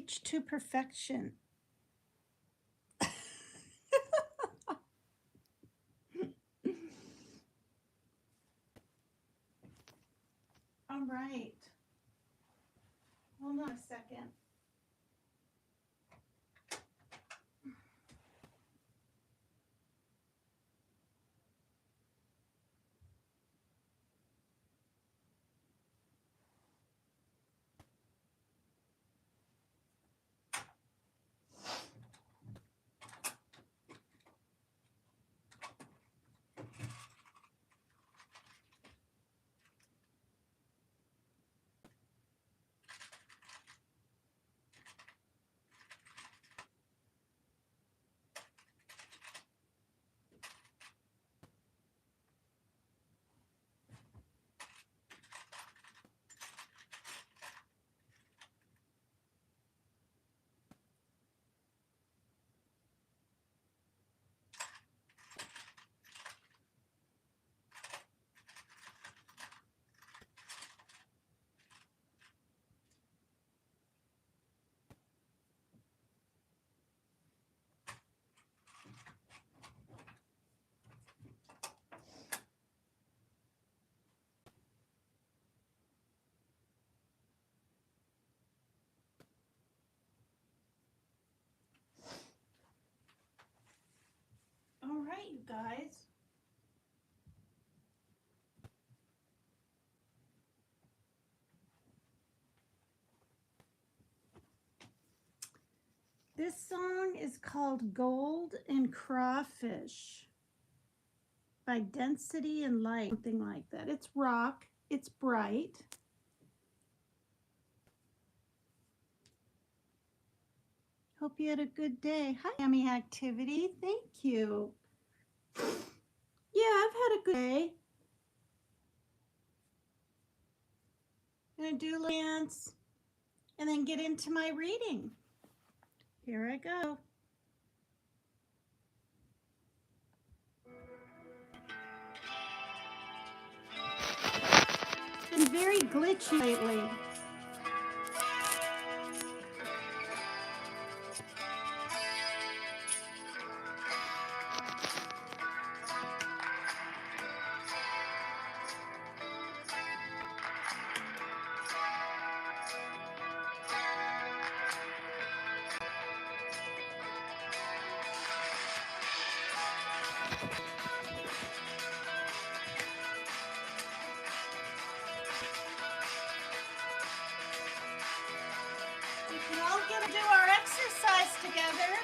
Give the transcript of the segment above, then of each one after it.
reach to perfection. All right. Hold on a second. All right, you guys. This song is called Gold and Crawfish by Density and Light, something like that. It's rock, it's bright. Hope you had a good day. Hi, Yummy Activity. Thank you. Yeah, I've had a good day. I'm going to do a little dance and then get into my reading. Here I go. It's been very glitchy lately. We can all get to do our exercise together.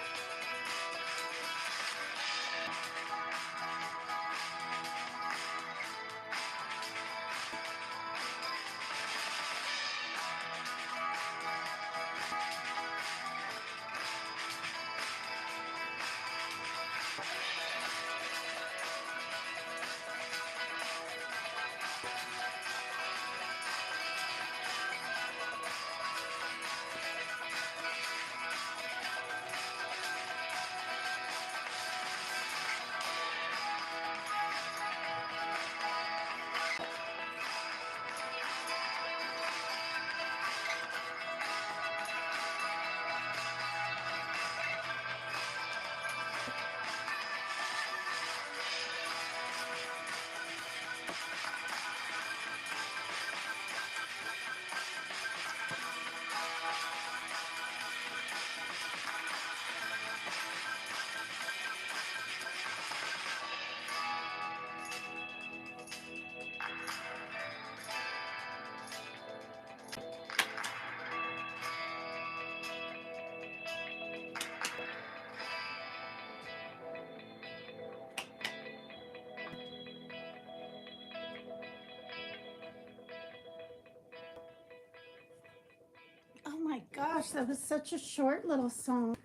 Oh my gosh, that was such a short little song.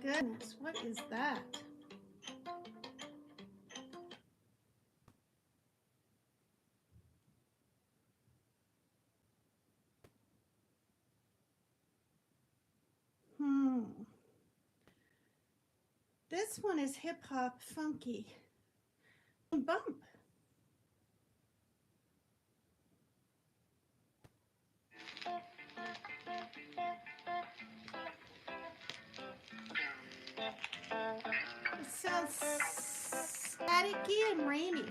Goodness, what is that? This one is hip hop funky. Bump. staticky and rainy.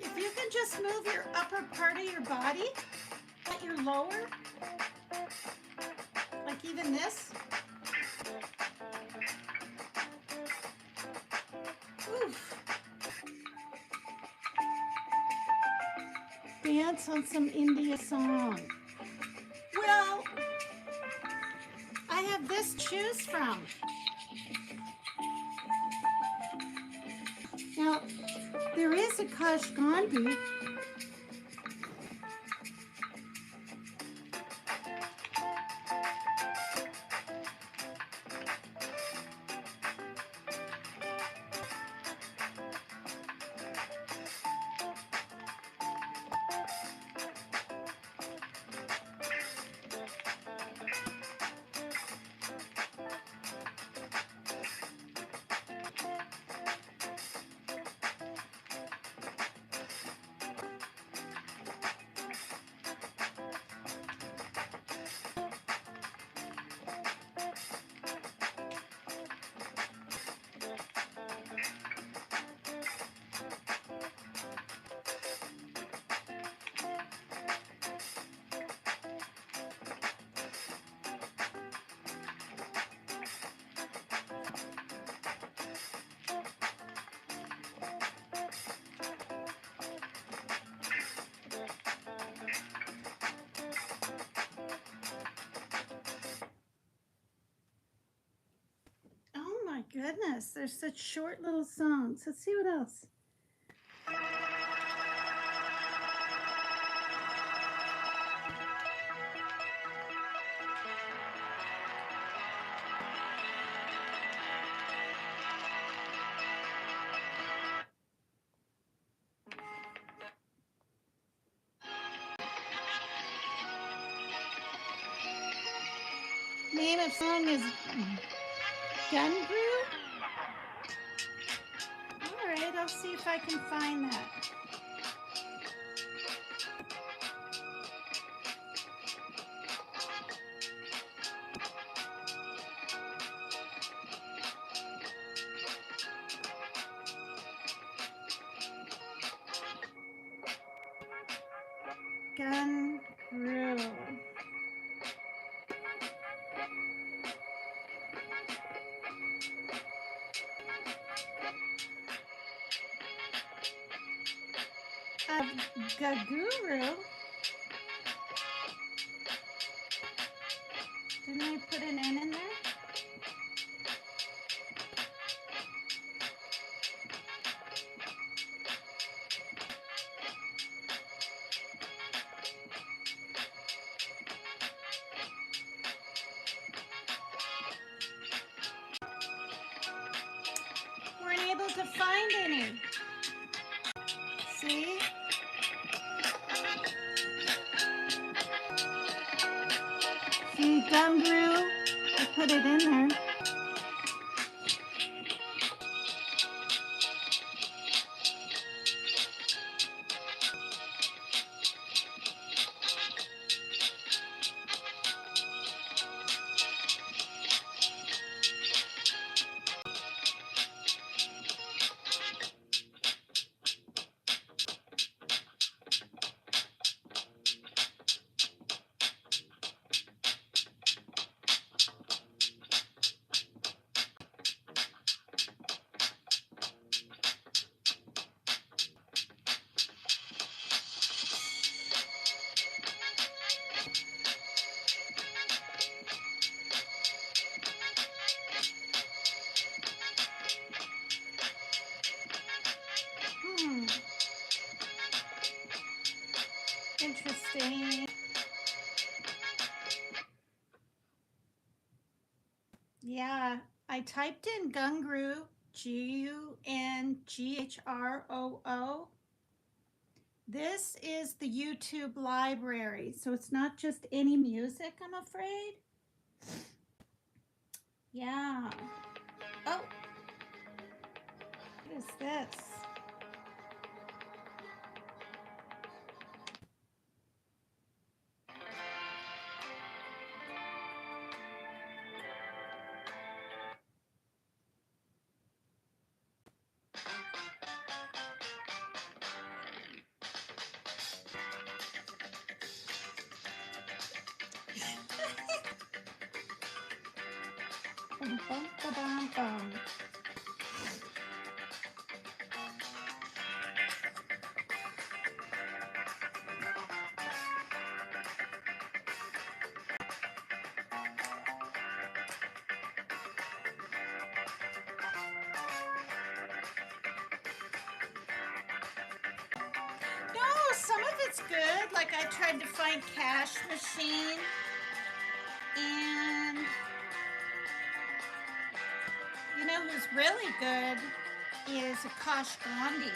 If you can just move your upper part of your body, not your lower, like even this. Oof. Dance on some India song. Well, I have this to choose from. Now, there is a Kashganbi. Oh my goodness, there's such short little songs. Let's see what else. Name of song is Gungru. All right, I'll see if I can find that. Gungru. Gaguru. Didn't I put an N in there? Weren't able to find any. See? See, Gungru. I put it in there. Interesting. Yeah, I typed in Gungru, Gungroo, This is the YouTube library, so it's not just any music, I'm afraid. Yeah. Oh, what is this? Bum, bum, ba-dum, bum. No, some of it's good. Like I tried to find Cash Machine, and you know who's really good is Akash Gandhi.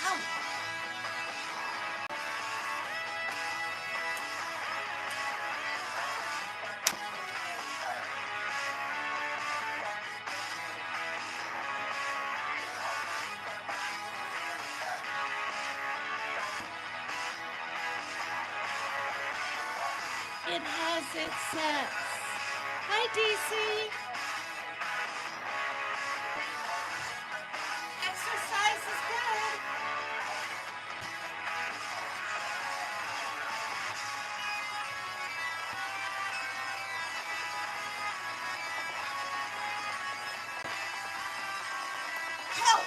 Oh, it has its sets. Hi, DC. Exercise is good. Help!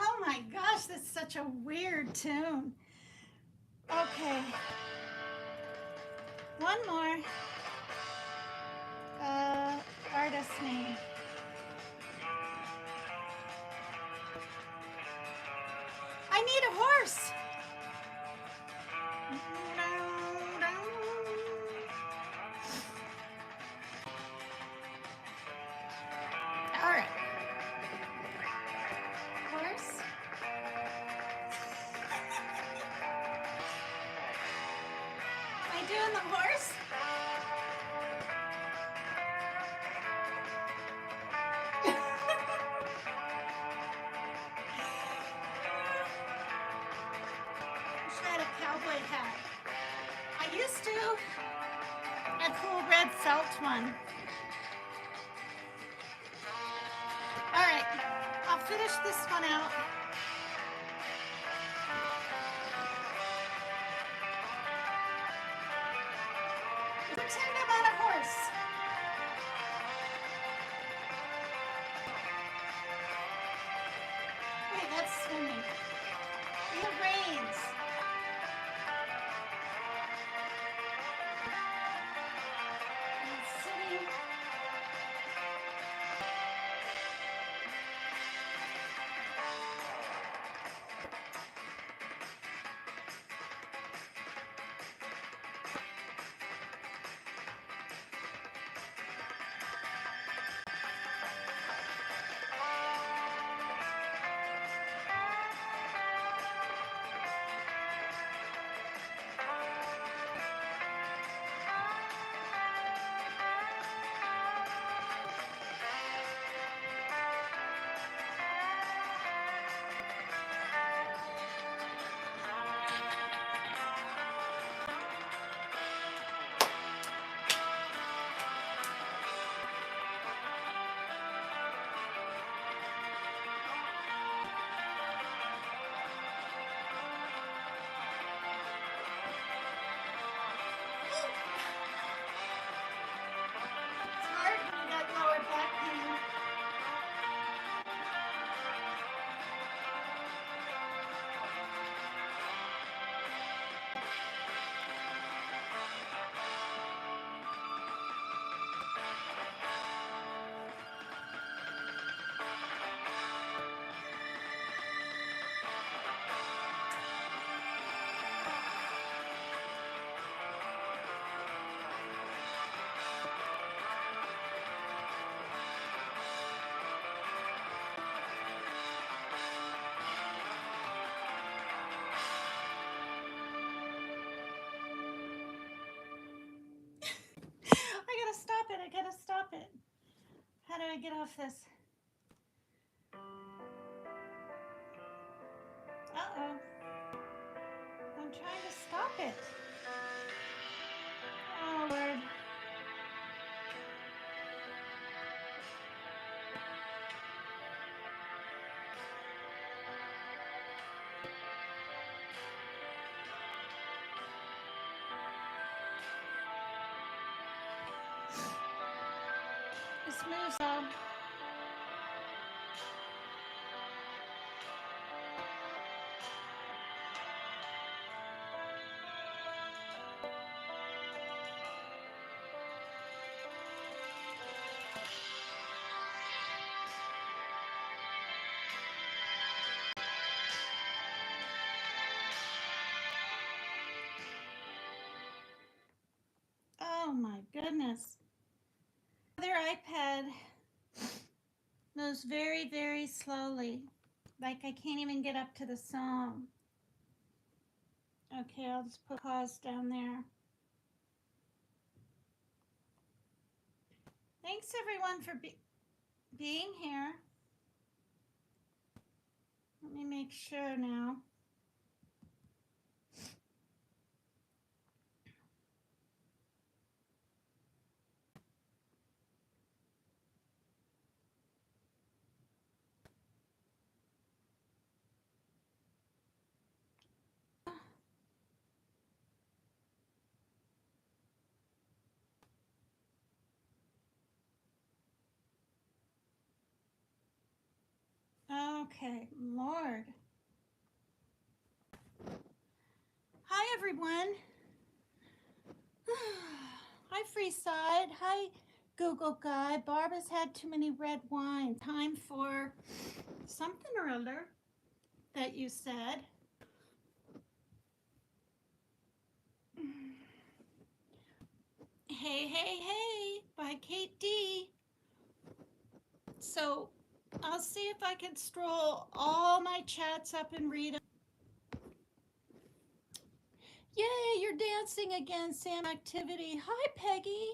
Oh my gosh, that's such a weird tune. Okay, one more. Artist name. I need a horse. All right. one. All right, I'll finish this one out. Pretend I'm on a horse. Wait, that's swimming. In the reins. And sitting. It's hard when you got lower back pain. I gotta stop it. I gotta stop it. How do I get off this? Uh-oh. I'm trying to stop it. Oh, Lord. This moves on. Oh my goodness. Their iPad moves very, very slowly. Like I can't even get up to the song. Okay, I'll just put pause down there. Thanks everyone for being here. Let me make sure now. Okay, Lord. Hi everyone. Hi Freeside. Hi Google Guy. Barbara's had too many red wine. Time for something or other that you said. Hey, hey, hey, by Kate D. So I'll see if I can stroll all my chats up and read them. Yay, you're dancing again, Sam Activity. Hi, Peggy.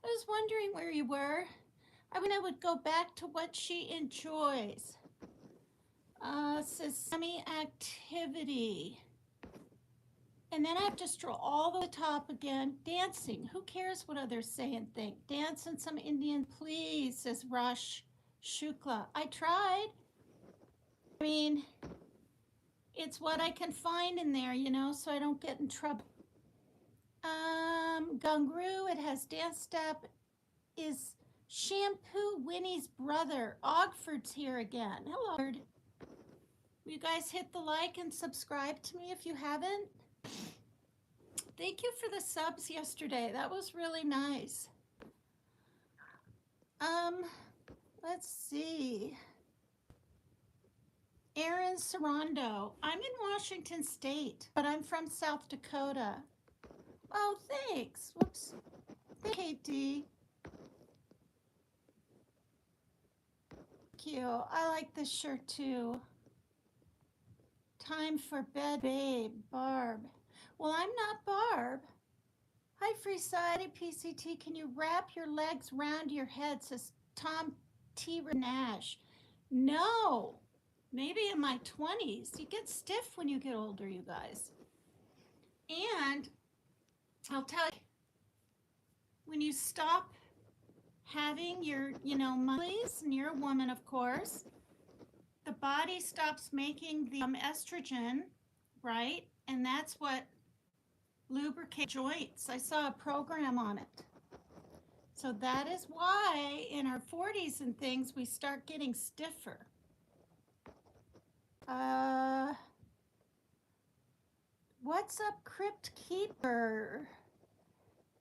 I was wondering where you were. I mean, I would go back to what she enjoys. Says Sammy Activity. And then I have to stroll all the way top again, dancing. Who cares what others say and think? Dance in some Indian, please, says Rush Shukla. I tried. I mean, it's what I can find in there, so I don't get in trouble. Gungru, it has dance step. Is Shampoo Winnie's brother. Ogford's here again. Hello. Will you guys hit the like and subscribe to me if you haven't? Thank you for the subs yesterday. That was really nice. Let's see. Aaron Sarando. I'm in Washington State, but I'm from South Dakota. Oh, thanks. Whoops. Thank you, Katie. Thank you. I like this shirt too. Time for bed, babe. Barb. Well, I'm not Barb. Hi, Freeside PCT. Can you wrap your legs round your head? Says Tom T. Nash. No. Maybe in my 20s. You get stiff when you get older, you guys. And I'll tell you, when you stop having your, monthlies, and you're a woman, of course, the body stops making the estrogen, right? And that's what lubricates joints. I saw a program on it. So that is why in our 40s and things, we start getting stiffer. What's up, Crypt Keeper?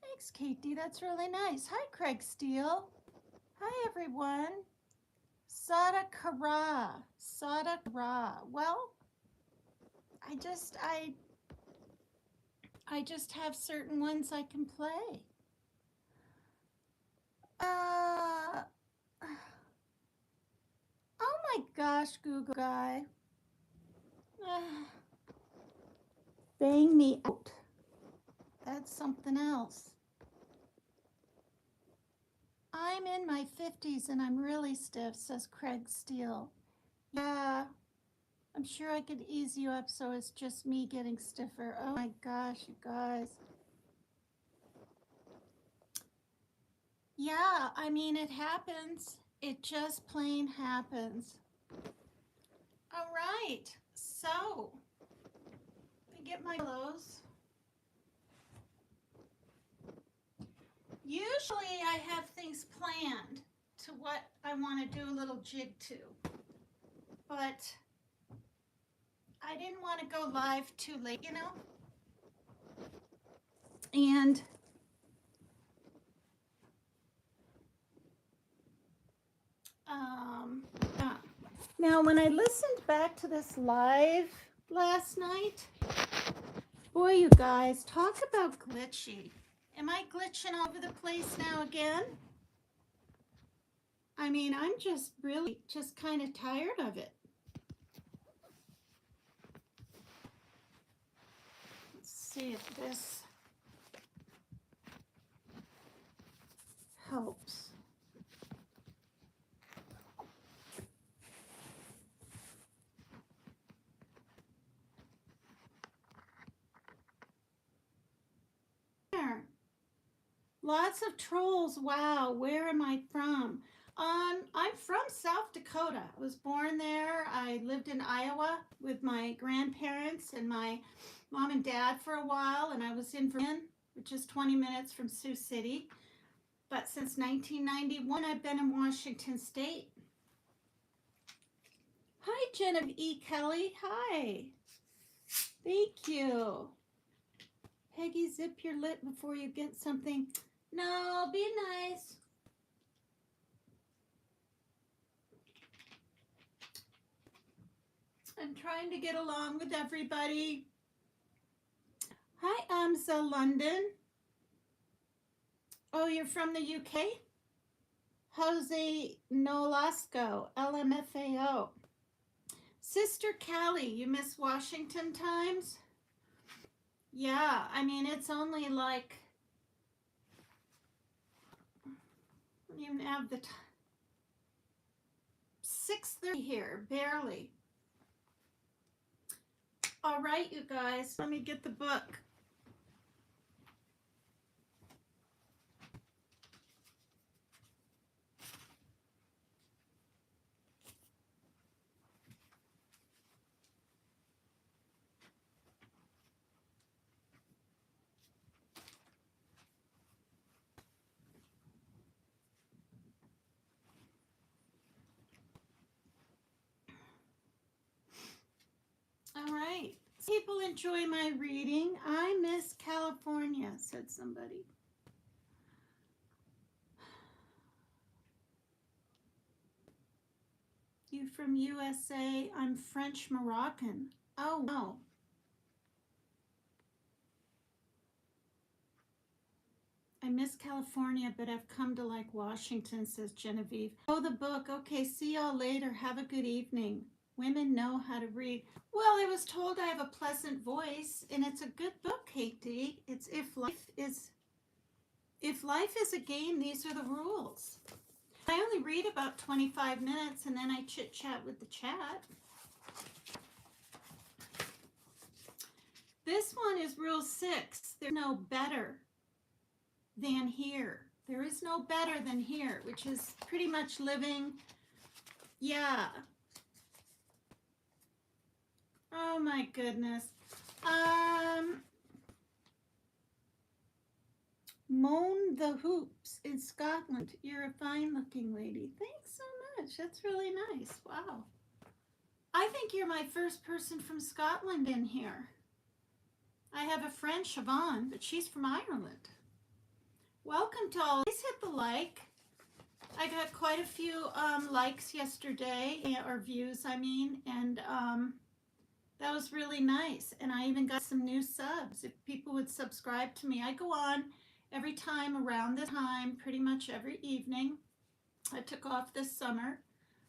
Thanks, Katie. That's really nice. Hi, Craig Steele. Hi, everyone. Sada Kara. Sada Kara. Well, I just have certain ones I can play. Oh my gosh, Google guy. Bang me out. That's something else. I'm in my 50s and I'm really stiff, says Craig Steele. Yeah, I'm sure I could ease you up so it's just me getting stiffer. Oh my gosh, you guys. Yeah, I mean, it happens. It just plain happens. All right, so let me get my pillows. Usually I have things planned to what I want to do a little jig to, but I didn't want to go live too late, And now when I listened back to this live last night, boy, you guys, talk about glitchy. Am I glitching all over the place now again? I mean, I'm just really just kind of tired of it. Let's see if this helps. There. Lots of trolls. Wow, where am I from? I'm from South Dakota. I was born there. I lived in Iowa with my grandparents and my mom and dad for a while, and I was in Vermont, which is 20 minutes from Sioux City. But since 1991, I've been in Washington State. Hi, Genevieve E. Kelly. Hi. Thank you. Peggy, zip your lip before you get something. No, be nice. I'm trying to get along with everybody. Hi, Amza London. Oh, you're from the UK? Jose Nolasco, LMFAO. Sister Callie, you miss Washington times? Yeah, I mean, it's only like, I don't even have the time. 6:30 here, barely. All right, you guys, let me get the book. All right. People enjoy my reading. I miss California, said somebody. You from USA? I'm French Moroccan. Oh, no. I miss California, but I've come to like Washington, says Genevieve. Oh, the book. Okay, see y'all later. Have a good evening. Women know how to read. Well, I was told I have a pleasant voice, and it's a good book, Katie. It's if life is a game, these are the rules. I only read about 25 minutes, and then I chit chat with the chat. This one is rule 6. There's no better than here. There is no better than here, which is pretty much living. Yeah. Oh my goodness. Moan the Hoops in Scotland. You're a fine looking lady. Thanks so much. That's really nice. Wow. I think you're my first person from Scotland in here. I have a friend, Siobhan, but she's from Ireland. Welcome to all. Please hit the like. I got quite a few likes yesterday, or views, I mean, and that was really nice. And I even got some new subs. If people would subscribe to me, I go on every time around this time, pretty much every evening. I took off this summer,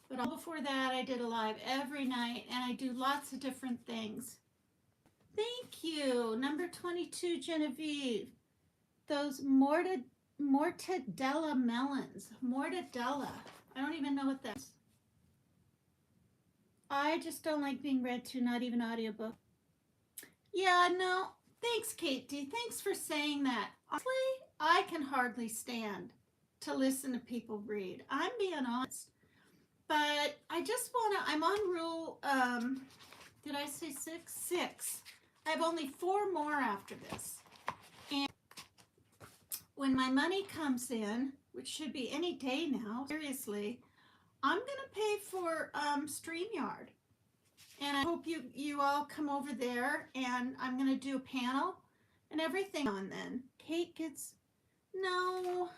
but all before that, I did a live every night, and I do lots of different things. Thank you. Number 22, Genevieve. Those mortadella melons. Mortadella. I don't even know what that is. I just don't like being read to, not even audiobook. Yeah, no. Thanks, Katie. Thanks for saying that. Honestly, I can hardly stand to listen to people read. I'm being honest. But I just want to, I'm on rule, did I say 6? 6. I have only 4 more after this. And when my money comes in, which should be any day now, seriously, I'm going to pay for StreamYard. And I hope you all come over there, and I'm going to do a panel and everything on then. Kate gets, no.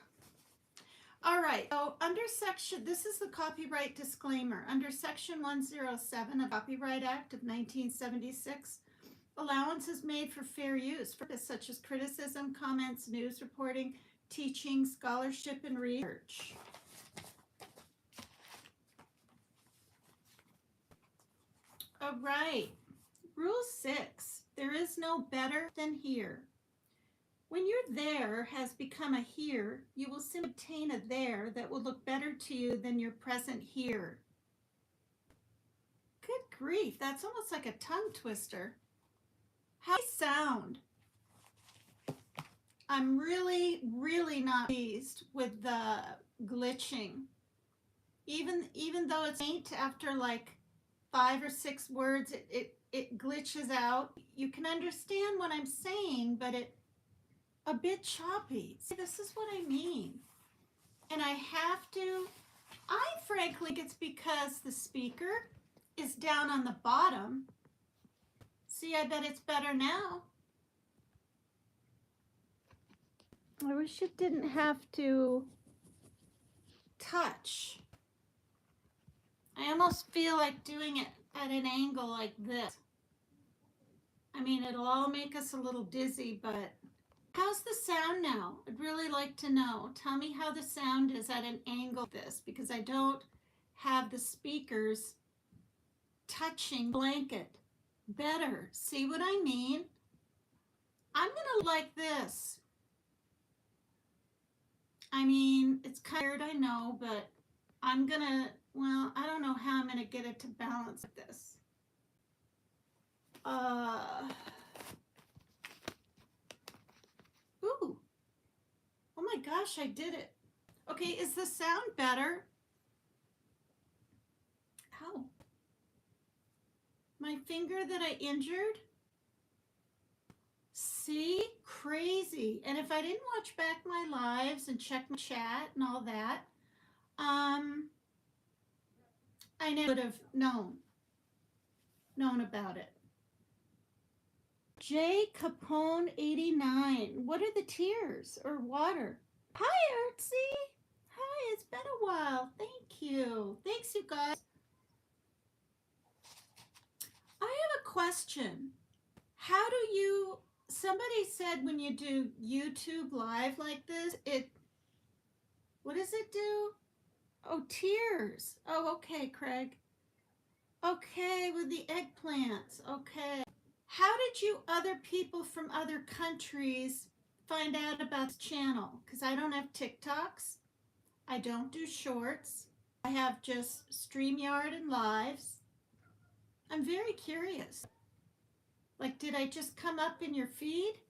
All right, so under section, this is the copyright disclaimer. Under section 107 of Copyright Act of 1976, allowance is made for fair use, for such as criticism, comments, news reporting, teaching, scholarship, and research. All right, rule 6, there is no better than here. When your there has become a here, you will soon obtain a there that will look better to you than your present here. Good grief, that's almost like a tongue twister. How do I sound? I'm really, really not pleased with the glitching. Even though it's faint after like 5 or 6 words, it glitches out. You can understand what I'm saying, but it a bit choppy. See, this is what I mean. And I frankly think it's because the speaker is down on the bottom. See, I bet it's better now. I wish it didn't have to touch. I almost feel like doing it at an angle like this. I mean, it'll all make us a little dizzy, but how's the sound now? I'd really like to know. Tell me how the sound is at an angle like this, because I don't have the speakers touching blanket. Better. See what I mean? I'm going to like this. I mean, it's kind of weird, I know, but I'm going to, well, I don't know how I'm going to get it to balance like this. Uh, ooh, oh my gosh, I did it. Okay, is the sound better? Ow. My finger that I injured? See? Crazy. And if I didn't watch back my lives and check my chat and all that, I never would have known about it. J Capone 89. What are the tears or water? Hi, Artsy. Hi, it's been a while. Thank you. Thanks, you guys. I have a question. How do you, somebody said when you do YouTube live like this, what does it do? Oh, tears. Oh, okay, Craig. Okay, with the eggplants. Okay. How did you other people from other countries find out about this channel? Because I don't have TikToks. I don't do shorts. I have just StreamYard and lives. I'm very curious. Like, did I just come up in your feed?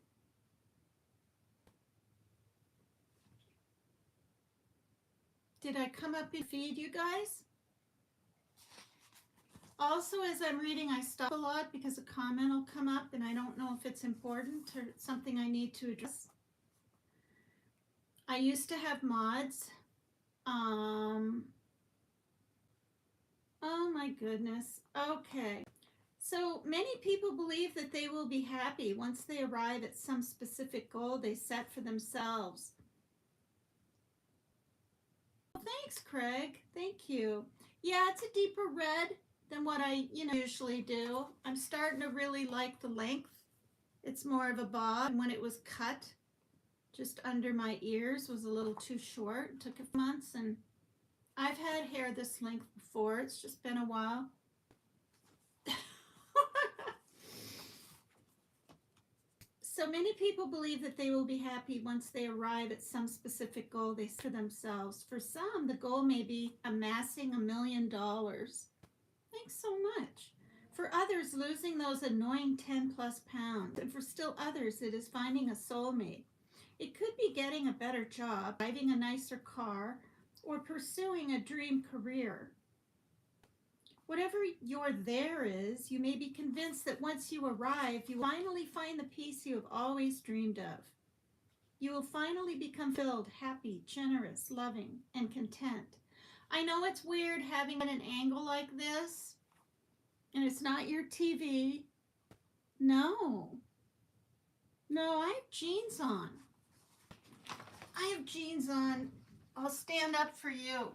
Did I come up in feed, you guys? Also, as I'm reading, I stop a lot because a comment will come up and I don't know if it's important or something I need to address. I used to have mods. Oh my goodness. Okay. So many people believe that they will be happy once they arrive at some specific goal they set for themselves. Well, thanks, Craig. Thank you. Yeah, it's a deeper red than what I, usually do. I'm starting to really like the length. It's more of a bob. And when it was cut just under my ears was a little too short. It took a few months, and I've had hair this length before. It's just been a while. So many people believe that they will be happy once they arrive at some specific goal they set for themselves. For some, the goal may be amassing $1 million. Thanks so much. For others, losing those annoying 10 plus pounds. And for still others, it is finding a soulmate. It could be getting a better job, driving a nicer car, or pursuing a dream career. Whatever your there is, you may be convinced that once you arrive, you will finally find the peace you have always dreamed of. You will finally become filled, happy, generous, loving, and content. I know it's weird having an angle like this, and it's not your TV. No, I have jeans on. I'll stand up for you.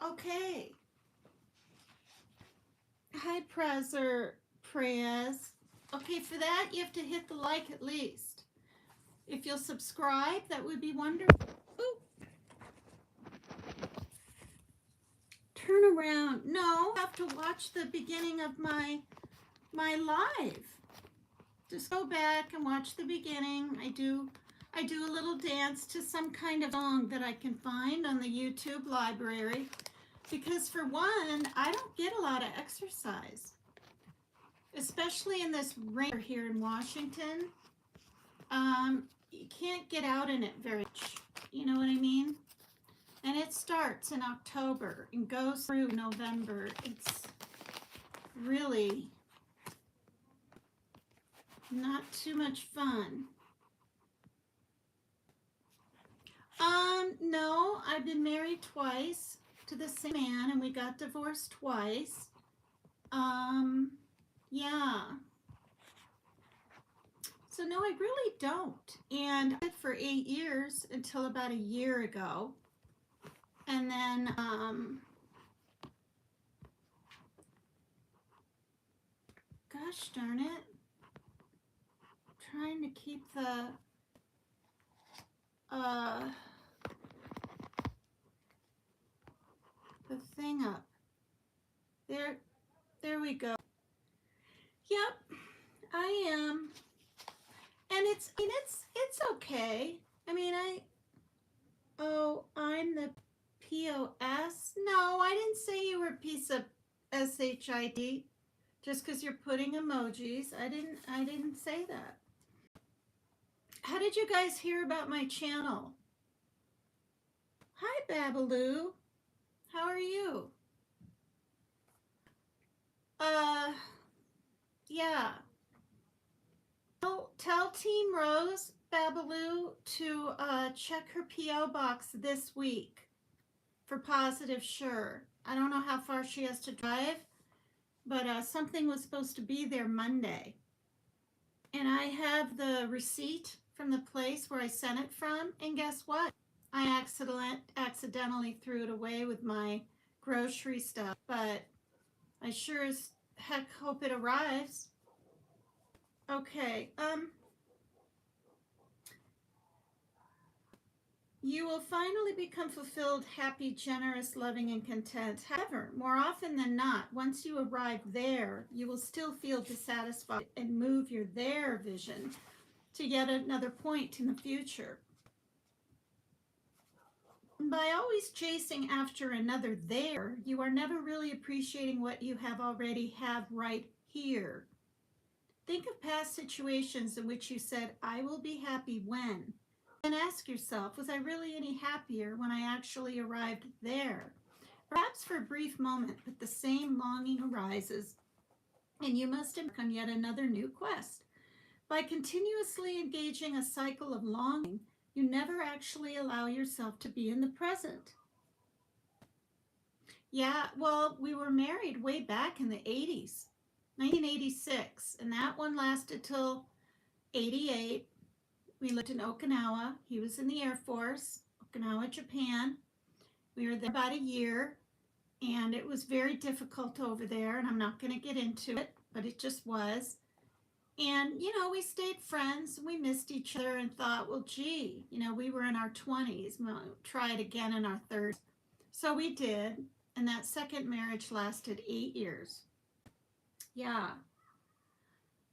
Okay. Hi, Prez. Okay, for that, you have to hit the like at least. If you'll subscribe, that would be wonderful. Ooh. Turn around. No, I have to watch the beginning of my live. Just go back and watch the beginning. I do a little dance to some kind of song that I can find on the YouTube library. Because for one, I don't get a lot of exercise, especially in this rain here in Washington. You can't get out in it very much. You know what I mean? And it starts in October and goes through November. It's really not too much fun. No, I've been married twice to the same man, and we got divorced twice. Yeah. So no, I really don't. And I did for 8 years until about a year ago. And then, gosh darn it. Trying to keep the thing up. There we go. Yep, I am. And it's okay. I mean, I'm the POS. No, I didn't say you were a piece of SHID just because you're putting emojis. I didn't say that. How did you guys hear about my channel? Hi, Babaloo. How are you? Yeah. Tell Team Rose, Babaloo, to check her P.O. box this week for positive sure. I don't know how far she has to drive, but something was supposed to be there Monday. And I have the receipt from the place where I sent it from, and guess what? I accidentally threw it away with my grocery stuff, but I sure as heck hope it arrives. Okay, you will finally become fulfilled, happy, generous, loving, and content. However, more often than not, once you arrive there, you will still feel dissatisfied and move your there vision to yet another point in the future. By always chasing after another there, you are never really appreciating what you already have right here. Think of past situations in which you said, I will be happy when. And ask yourself, was I really any happier when I actually arrived there? Perhaps for a brief moment, but the same longing arises, and you must embark on yet another new quest. By continuously engaging a cycle of longing, you never actually allow yourself to be in the present. Yeah, well, we were married way back in the 80s, 1986, and that one lasted till 88. We lived in Okinawa. He was in the Air Force, Okinawa, Japan. We were there about a year, and it was very difficult over there, and I'm not going to get into it, but it just was. And, we stayed friends. We missed each other and thought, well, gee, we were in our 20s. We'll try it again in our 30s. So we did. And that second marriage lasted 8 years. Yeah.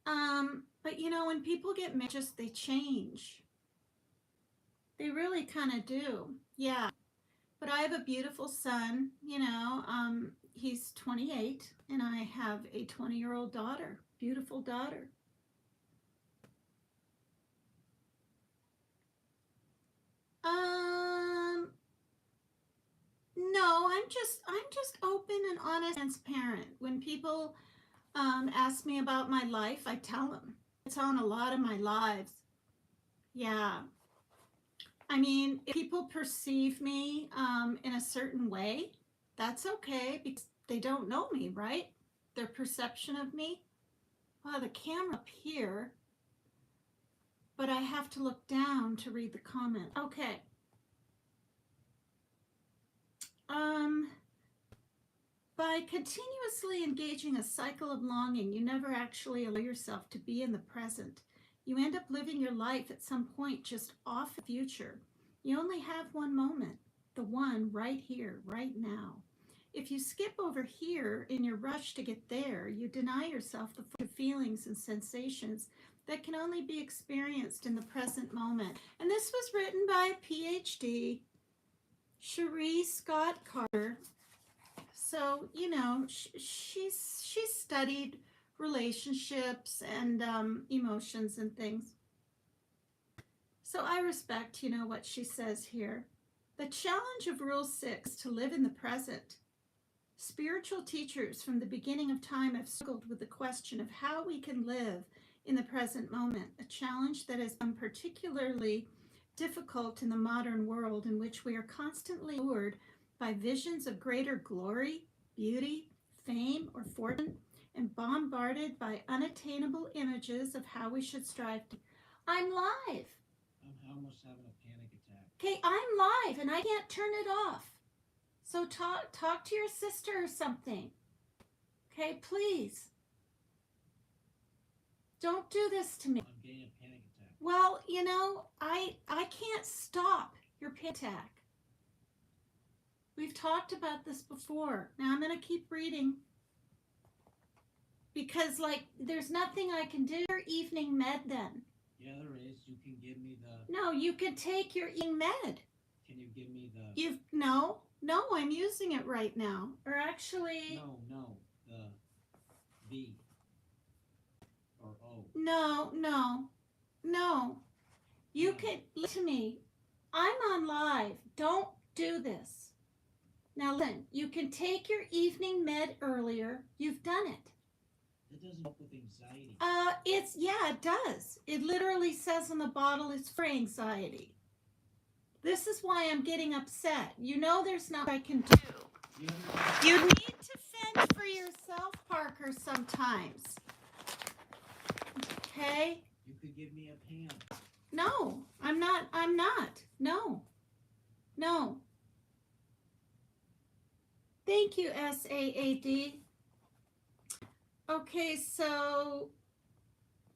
But, when people get married, they change. They really kind of do. Yeah. But I have a beautiful son, he's 28, and I have a 20-year-old daughter. Beautiful daughter. No, I'm just open and honest, transparent. When people ask me about my life, I tell them. It's on a lot of my lives. Yeah. I mean, if people perceive me in a certain way, that's okay because they don't know me, right? Their perception of me. Wow, the camera up here, but I have to look down to read the comment. Okay. By continuously engaging a cycle of longing, you never actually allow yourself to be in the present. You end up living your life at some point just off the future. You only have one moment, the one right here, right now. If you skip over here in your rush to get there, you deny yourself the feelings and sensations that can only be experienced in the present moment. And this was written by a PhD, Cherie Scott Carter. So, she's studied relationships and emotions and things. So I respect, what she says here. The challenge of Rule 6 is to live in the present. Spiritual teachers from the beginning of time have struggled with the question of how we can live in the present moment, a challenge that has been particularly difficult in the modern world in which we are constantly lured by visions of greater glory, beauty, fame, or fortune, and bombarded by unattainable images of how we should strive to. I'm live. I'm almost having a panic attack. Okay, I'm live and I can't turn it off. So talk to your sister or something. Okay, please. Don't do this to me. I'm getting a panic attack. Well, I can't stop your panic attack. We've talked about this before. Now I'm going to keep reading because, there's nothing I can do. Your evening med then. Yeah, there is. You can give me the... No, you could take your evening med. Can you give me the... No, I'm using it right now. Or actually... No. B or O? No, no, no. You No. can listen to me. I'm on live. Don't do this. Now listen, you can take your evening med earlier. You've done it. That doesn't help with anxiety. It does. It literally says on the bottle it's for anxiety. This is why I'm getting upset. You know there's not much I can do. You ever You need to fend for yourself, Parker, sometimes. Okay? you could give me a pan. No, I'm not. No. No. Thank you, SAAD. Okay, so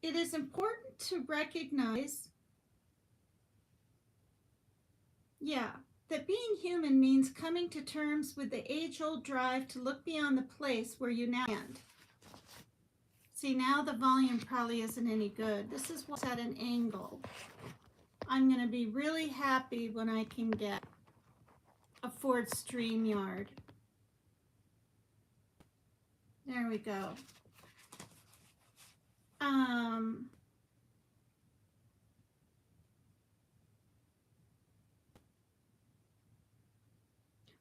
it is important to recognize, that being human means coming to terms with the age-old drive to look beyond the place where you now stand. See, now the volume probably isn't any good. This is what's at an angle. I'm going to be really happy when I can get a Ford StreamYard. There we go.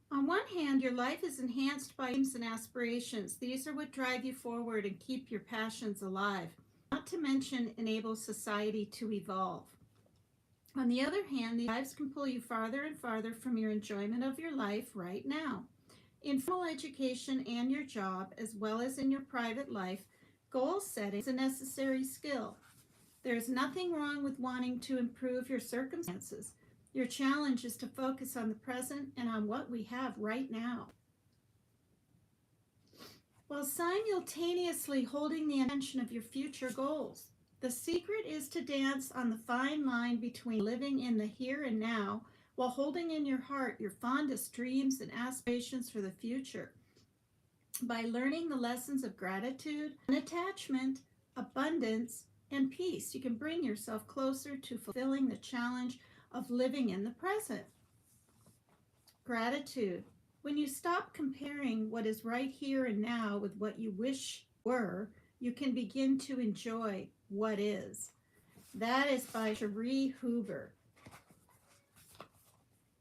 On one hand, your life is enhanced by dreams and aspirations. These are what drive you forward and keep your passions alive, not to mention enable society to evolve. On the other hand, these drives can pull you farther and farther from your enjoyment of your life right now. In formal education and your job, as well as in your private life, goal setting is a necessary skill. There's nothing wrong with wanting to improve your circumstances. Your challenge is to focus on the present and on what we have right now, while simultaneously holding the intention of your future goals. The secret is to dance on the fine line between living in the here and now while holding in your heart your fondest dreams and aspirations for the future. By learning the lessons of gratitude, attachment, abundance, and peace, you can bring yourself closer to fulfilling the challenge of living in the present. Gratitude. When you stop comparing what is right here and now with what you wish were, you can begin to enjoy what is. That is by Cherie Hoover.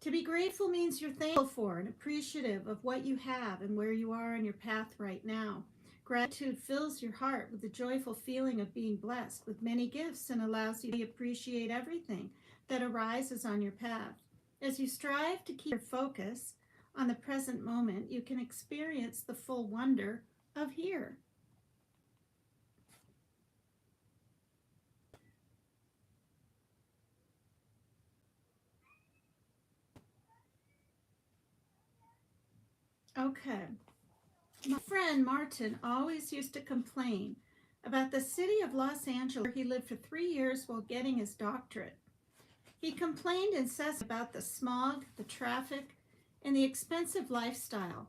To be grateful means you're thankful for and appreciative of what you have and where you are on your path right now. Gratitude fills your heart with the joyful feeling of being blessed with many gifts and allows you to appreciate everything that arises on your path. As you strive to keep your focus on the present moment, you can experience the full wonder of here. Okay. My friend Martin always used to complain about the city of Los Angeles, where he lived for 3 years while getting his doctorate. He complained incessantly about the smog, the traffic, and the expensive lifestyle.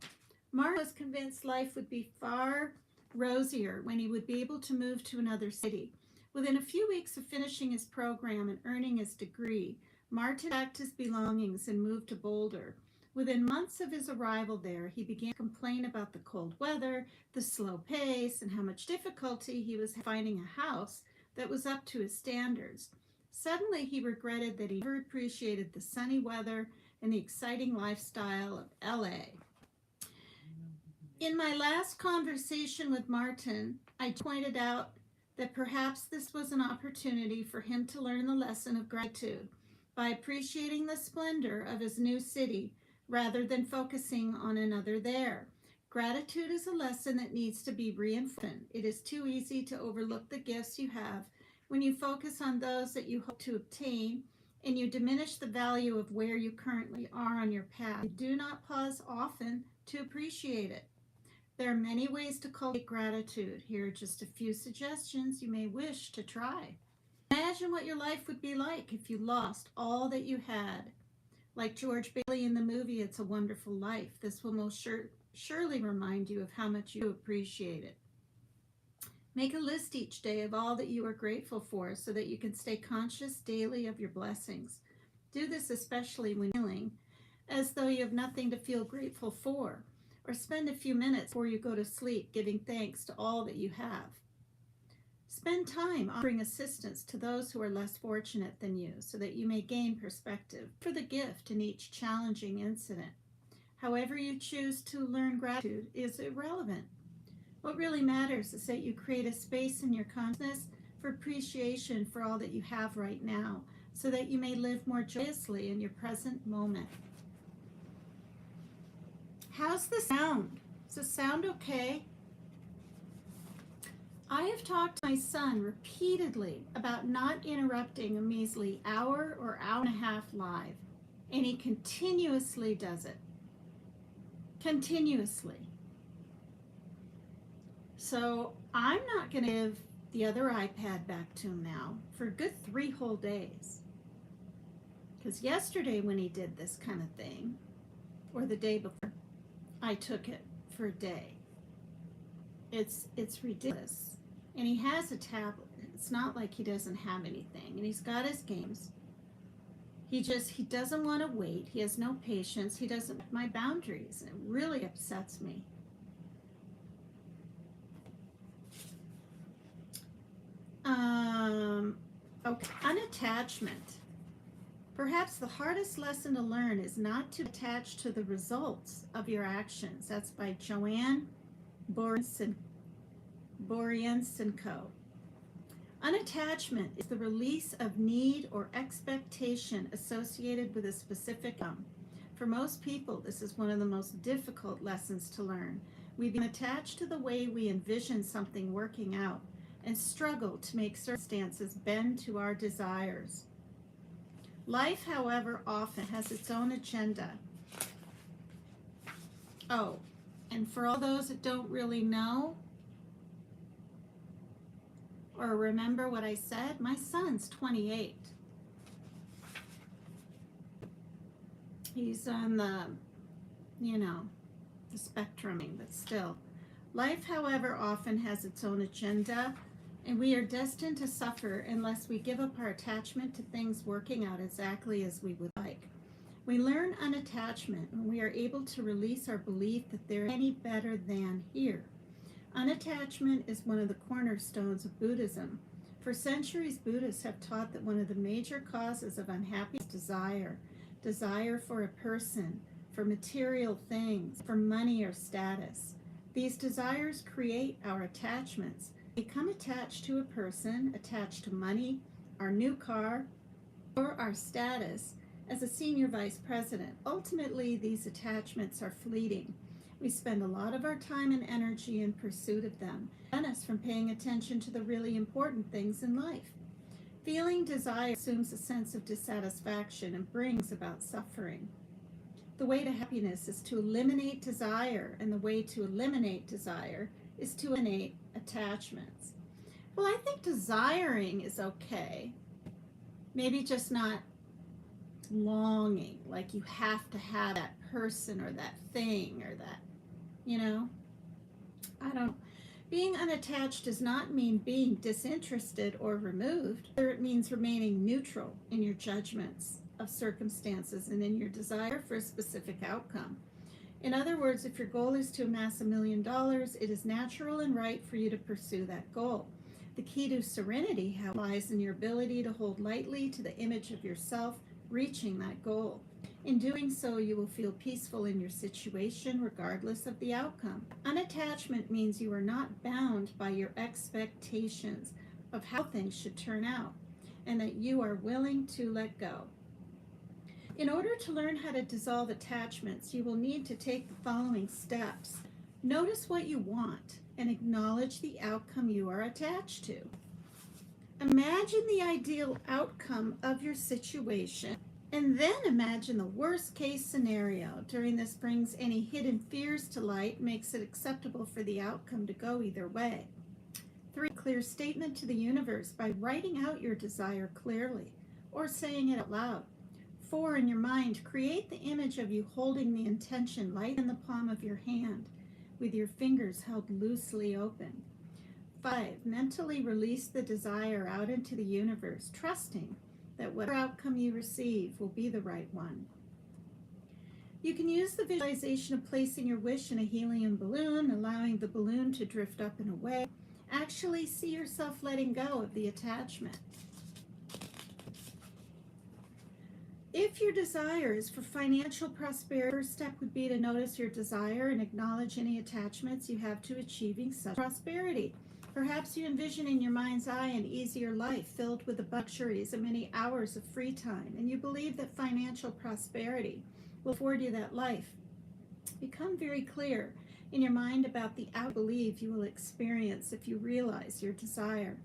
Martin was convinced life would be far rosier when he would be able to move to another city. Within a few weeks of finishing his program and earning his degree, Martin packed his belongings and moved to Boulder. Within months of his arrival there, he began to complain about the cold weather, the slow pace, and how much difficulty he was finding a house that was up to his standards. Suddenly, he regretted that he never appreciated the sunny weather and the exciting lifestyle of LA. In my last conversation with Martin, I pointed out that perhaps this was an opportunity for him to learn the lesson of gratitude by appreciating the splendor of his new city rather than focusing on another there. Gratitude is a lesson that needs to be reinforced. It is too easy to overlook the gifts you have when you focus on those that you hope to obtain and you diminish the value of where you currently are on your path. You do not pause often to appreciate it. There are many ways to cultivate gratitude. Here are just a few suggestions you may wish to try. Imagine what your life would be like if you lost all that you had. Like George Bailey in the movie It's a Wonderful Life, this will most surely remind you of how much you appreciate it. Make a list each day of all that you are grateful for so that you can stay conscious daily of your blessings. Do this especially when feeling as though you have nothing to feel grateful for, or spend a few minutes before you go to sleep giving thanks to all that you have. Spend time offering assistance to those who are less fortunate than you so that you may gain perspective for the gift in each challenging incident. However you choose to learn gratitude is irrelevant. What really matters is that you create a space in your consciousness for appreciation for all that you have right now so that you may live more joyously in your present moment. How's the sound? Does the sound okay? I have talked to my son repeatedly about not interrupting a measly hour or hour and a half live, and he continuously does it. Continuously. So I'm not going to give the other iPad back to him now for a good 3 whole days. Because yesterday when he did this kind of thing, or the day before, I took it for a day. It's ridiculous. And he has a tablet. It's not like he doesn't have anything. And he's got his games. He doesn't want to wait. He has no patience. He doesn't like my boundaries. And it really upsets me. Okay, unattachment. Perhaps the hardest lesson to learn is not to attach to the results of your actions. That's by Joanne Borjensenko. Unattachment is the release of need or expectation associated with a specific outcome. For most people, this is one of the most difficult lessons to learn. We become attached to the way we envision something working out and struggle to make circumstances bend to our desires. Life, however, often has its own agenda. Oh, and for all those that don't really know or remember what I said, my son's 28. He's on the spectrum, but still. Life, however, often has its own agenda, and we are destined to suffer unless we give up our attachment to things working out exactly as we would like. We learn unattachment when we are able to release our belief that there is any better than here. Unattachment is one of the cornerstones of Buddhism. For centuries, Buddhists have taught that one of the major causes of unhappiness is desire for a person, for material things, for money or status. These desires create our attachments. We become attached to a person, attached to money, our new car, or our status as a senior vice president. Ultimately, these attachments are fleeting. We spend a lot of our time and energy in pursuit of them, prevent us from paying attention to the really important things in life. Feeling desire assumes a sense of dissatisfaction and brings about suffering. The way to happiness is to eliminate desire, and the way to eliminate desire is to eliminate attachments. Well, I think desiring is okay. Maybe just not longing, like you have to have that person or that thing or that, I don't. Being unattached does not mean being disinterested or removed. It means remaining neutral in your judgments of circumstances and in your desire for a specific outcome. In other words, if your goal is to amass $1 million, it is natural and right for you to pursue that goal. The key to serenity lies in your ability to hold lightly to the image of yourself reaching that goal. In doing so, you will feel peaceful in your situation regardless of the outcome. Unattachment means you are not bound by your expectations of how things should turn out, and that you are willing to let go. In order to learn how to dissolve attachments, you will need to take the following steps. Notice what you want and acknowledge the outcome you are attached to. Imagine the ideal outcome of your situation, and then imagine the worst case scenario. During this brings any hidden fears to light, makes it acceptable for the outcome to go either way. 3. Clear statement to the universe by writing out your desire clearly or saying it out loud. 4. In your mind, create the image of you holding the intention light in the palm of your hand with your fingers held loosely open. 5. Mentally release the desire out into the universe, trusting that whatever outcome you receive will be the right one. You can use the visualization of placing your wish in a helium balloon, allowing the balloon to drift up and away. Actually see yourself letting go of the attachment. If your desire is for financial prosperity, the first step would be to notice your desire and acknowledge any attachments you have to achieving such prosperity. Perhaps you envision in your mind's eye an easier life filled with the luxuries and many hours of free time, and you believe that financial prosperity will afford you that life. Become very clear in your mind about the belief you will experience if you realize your desire.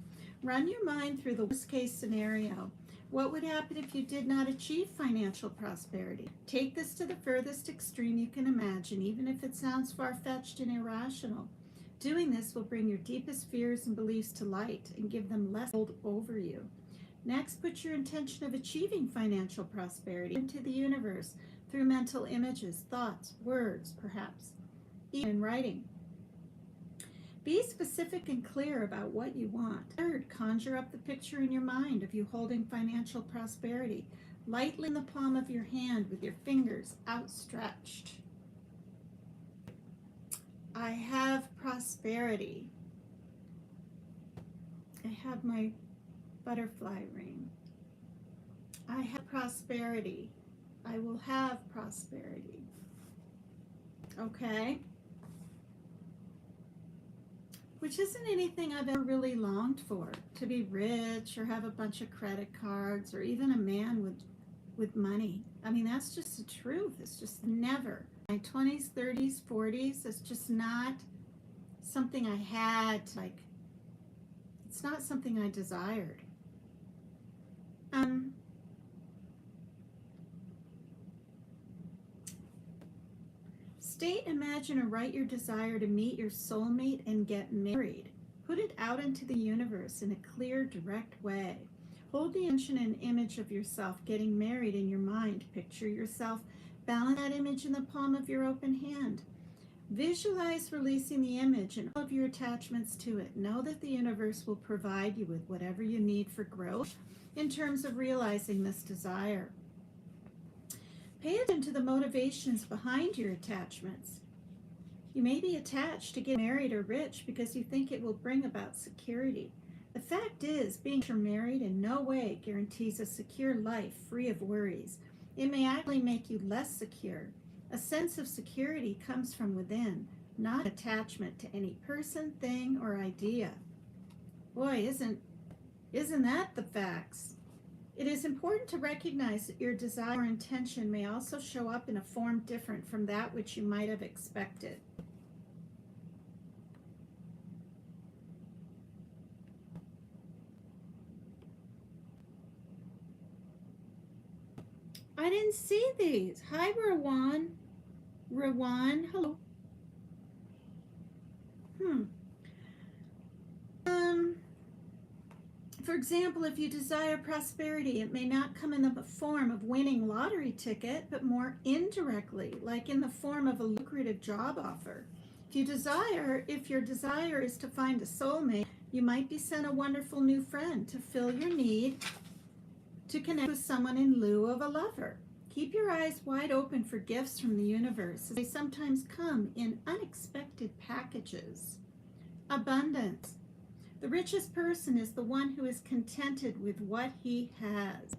Run your mind through the worst case scenario. What would happen if you did not achieve financial prosperity? Take this to the furthest extreme you can imagine, even if it sounds far-fetched and irrational. Doing this will bring your deepest fears and beliefs to light and give them less hold over you. Next, put your intention of achieving financial prosperity into the universe through mental images, thoughts, words, perhaps, even in writing. Be specific and clear about what you want. Third, conjure up the picture in your mind of you holding financial prosperity, lightly in the palm of your hand with your fingers outstretched. I have prosperity. I have my butterfly ring. I have prosperity. I will have prosperity. Okay? Which isn't anything I've ever really longed for, to be rich or have a bunch of credit cards or even a man with money. I mean, that's just the truth. It's just never. My 20s, 30s, 40s, it's just not something I had, it's not something I desired. State, imagine, or write your desire to meet your soulmate and get married. Put it out into the universe in a clear, direct way. Hold the intention and image of yourself getting married in your mind. Picture yourself balance that image in the palm of your open hand. Visualize releasing the image and all of your attachments to it. Know that the universe will provide you with whatever you need for growth in terms of realizing this desire. Pay attention to the motivations behind your attachments. You may be attached to getting married or rich because you think it will bring about security. The fact is, being married in no way guarantees a secure life free of worries. It may actually make you less secure. A sense of security comes from within, not attachment to any person, thing, or idea. Boy, isn't that the facts? It is important to recognize that your desire or intention may also show up in a form different from that which you might have expected. I didn't see these. Hi, Rawan. Rawan, hello. For example, if you desire prosperity, it may not come in the form of winning lottery ticket, but more indirectly, like in the form of a lucrative job offer. If your desire is to find a soulmate, you might be sent a wonderful new friend to fill your need to connect with someone in lieu of a lover. Keep your eyes wide open for gifts from the universe, as they sometimes come in unexpected packages. Abundance. The richest person is the one who is contented with what he has.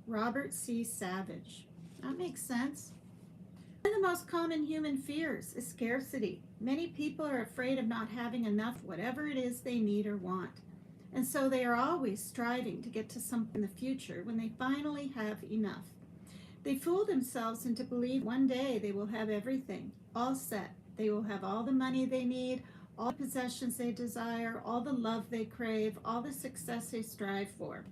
Robert C. Savage. That makes sense. One of the most common human fears is scarcity. Many people are afraid of not having enough, whatever it is they need or want. And so they are always striving to get to something in the future when they finally have enough. They fool themselves into believing one day they will have everything, all set. They will have all the money they need, all the possessions they desire, all the love they crave, all the success they strive for.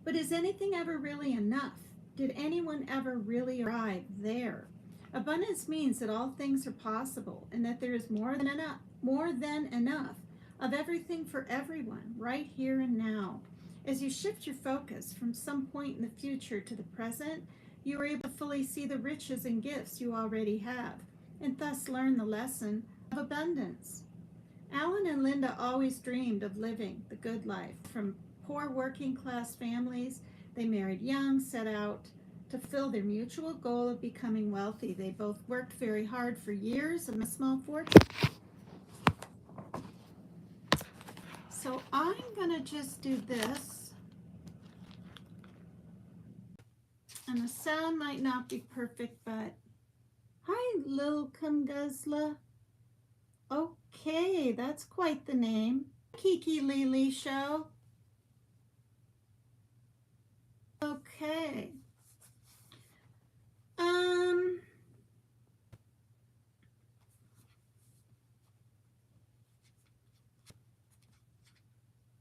But is anything ever really enough? Did anyone ever really arrive there? Abundance means that all things are possible and that there is more than enough of everything for everyone, right here and now. As you shift your focus from some point in the future to the present, you are able to fully see the riches and gifts you already have, and thus learn the lesson of abundance. Alan and Linda always dreamed of living the good life. From poor working class families, they married young, set out to fill their mutual goal of becoming wealthy. They both worked very hard for years and a small fortune. So I'm going to just do this. And the sound might not be perfect, but hi, Lil Kumguzla. Okay, that's quite the name. Kiki Lily Show. Okay.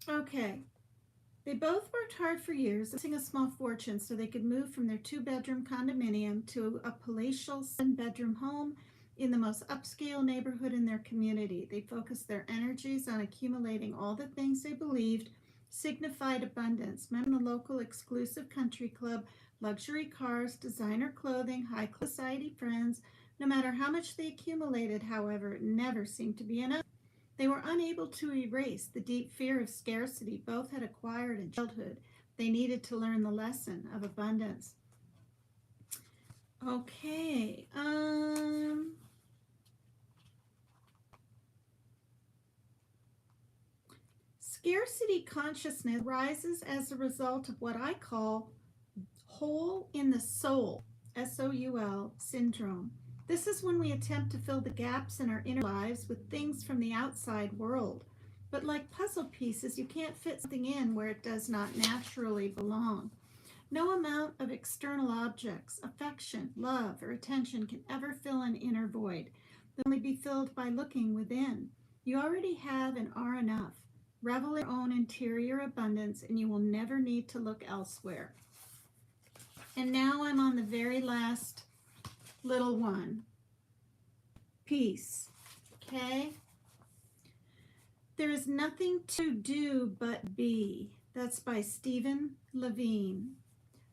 Okay. They both worked hard for years, amassing a small fortune so they could move from their two-bedroom condominium to a palatial seven-bedroom home in the most upscale neighborhood in their community. They focused their energies on accumulating all the things they believed signified abundance. Men in the local exclusive country club, luxury cars, designer clothing, high society friends. No matter how much they accumulated, however, it never seemed to be enough. They were unable to erase the deep fear of scarcity both had acquired in childhood. They needed to learn the lesson of abundance. Okay. Scarcity consciousness rises as a result of what I call hole in the soul, SOUL syndrome. This is when we attempt to fill the gaps in our inner lives with things from the outside world. But like puzzle pieces, you can't fit something in where it does not naturally belong. No amount of external objects, affection, love, or attention can ever fill an inner void. They'll only be filled by looking within. You already have and are enough. Revel in your own interior abundance, and you will never need to look elsewhere. And now I'm on the very last little one. Peace. Okay? There is nothing to do but be. That's by Stephen Levine.